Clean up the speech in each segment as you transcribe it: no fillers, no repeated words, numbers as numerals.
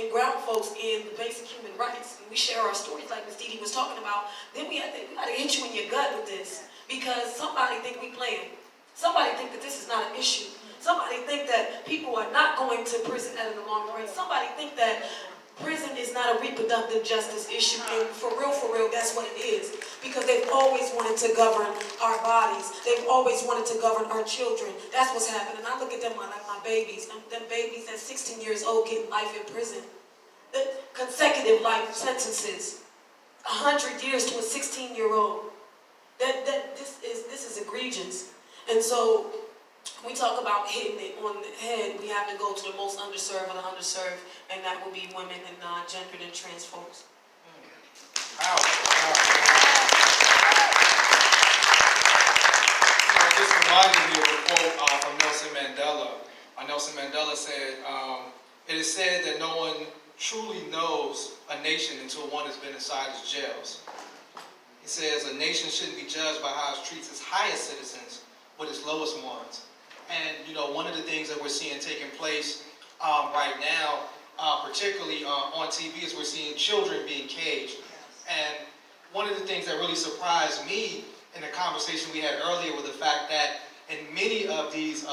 and ground folks in the basic human rights, and we share our stories like Ms. Dee Dee was talking about, then we gotta hit you in your gut with this. Because somebody think we playing. Somebody think that this is not an issue. Somebody think that people are not going to prison at an alarming rate. Somebody think that prison is not a reproductive justice issue, and for real, that's what it is. Because they've always wanted to govern our bodies. They've always wanted to govern our children. That's what's happening. I look at them like my babies. Them babies at 16 years old getting life in prison. The consecutive life sentences. 100 years to a 16-year-old. This is egregious. And so, we talk about hitting it on the head. We have to go to the most underserved of the underserved, and that would be women and non-gendered and trans folks. Wow. This reminded me of a quote from Nelson Mandela. Nelson Mandela said, "It is said that no one truly knows a nation until one has been inside its jails." He says, "A nation shouldn't be judged by how it treats its highest citizens, but its lowest ones." And, one of the things that we're seeing taking place right now, particularly on TV, is we're seeing children being caged. And one of the things that really surprised me in the conversation we had earlier was the fact that in many of these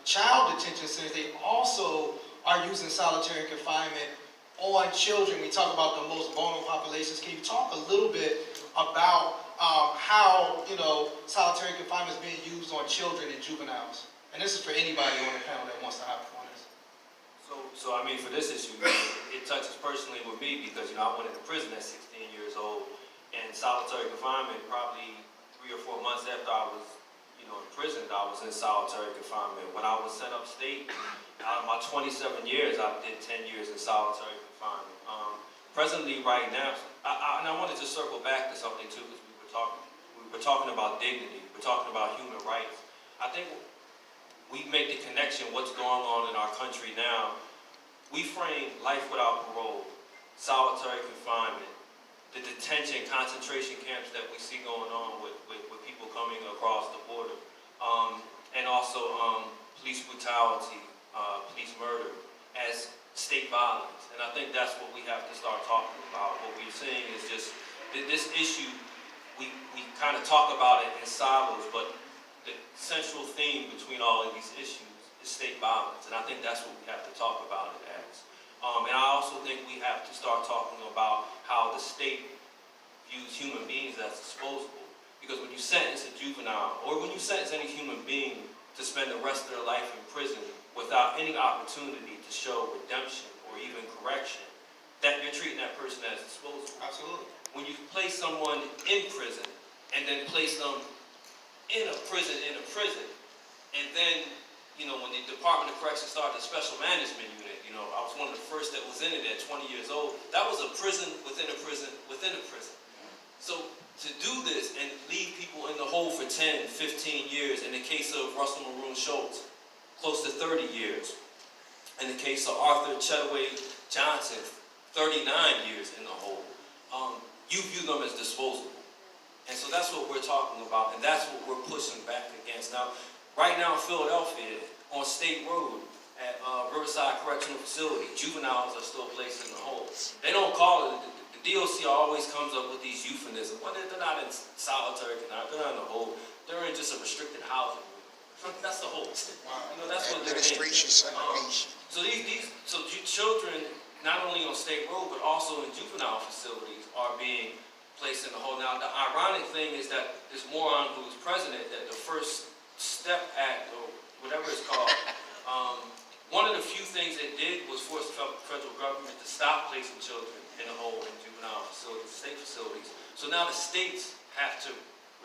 child detention centers, they also are using solitary confinement on children. We talk about the most vulnerable populations. Can you talk a little bit about how, solitary confinement is being used on children and juveniles? And this is for anybody on the panel that wants to hop on this. So I mean, for this issue, it touches personally with me because, I went into prison at 16 years old, and solitary confinement, probably 3 or 4 months after I was, in prison, I was in solitary confinement. When I was sent upstate, out of my 27 years, I did 10 years in solitary confinement. Presently, right now, and I wanted to circle back to something too, because we were talking about dignity, we're talking about human rights. I think we make the connection what's going on in our country now. We frame life without parole, solitary confinement, the detention, concentration camps that we see going on with people coming across the border, and also police brutality, police murder as state violence. And I think that's what we have to start talking about. What we're seeing is just this issue, we kind of talk about it in silos, but the central theme between all of these issues is state violence, and I think that's what we have to talk about it as. And I also think we have to start talking about how the state views human beings as disposable. Because when you sentence a juvenile, or when you sentence any human being to spend the rest of their life in prison without any opportunity to show redemption or even correction, that you're treating that person as disposable. Absolutely. When you place someone in prison, and then place them in a prison, and then, when the Department of Corrections started the Special Management Unit, I was one of the first that was in it at 20 years old. That was a prison within a prison within a prison. So to do this and leave people in the hole for 10, 15 years, in the case of Russell Maroon Schultz, close to 30 years. In the case of Arthur Chetaway Johnson, 39 years in the hole. You view them as disposable. And so that's what we're talking about, and that's what we're pushing back against. Now, right now in Philadelphia, on State Road, at Riverside Correctional Facility, juveniles are still placed in the hole. They don't call it, the DOC always comes up with these euphemisms. Well, they're not in solitary confinement, they're not in the hole, they're in just a restricted housing room. That's the hole. That's what they're in. So children, not only on State Road, but also in juvenile facilities, are being placed in the hole. Now, the ironic thing is that this moron who was president, that the First Step Act, or whatever it's called, one of the few things it did was force the federal government to stop placing children in the hole in juvenile facilities, state facilities. So now the states have to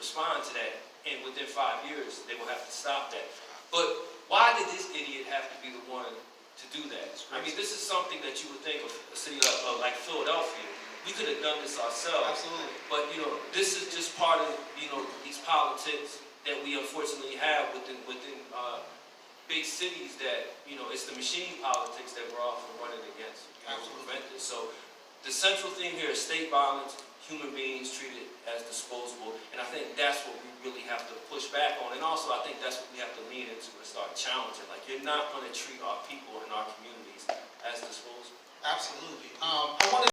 respond to that, and within 5 years, they will have to stop that. But why did this idiot have to be the one to do that? I mean, this is something that you would think of a city like Philadelphia. We could have done this ourselves. Absolutely. But, this is just part of, these politics that we unfortunately have within big cities that, it's the machine politics that we're often running against. To prevent this. So the central theme here is state violence, human beings treated as disposable, and I think that's what we really have to push back on. And also, I think that's what we have to lean into and start challenging. Like, you're not going to treat our people in our communities as disposable. Absolutely. I wanted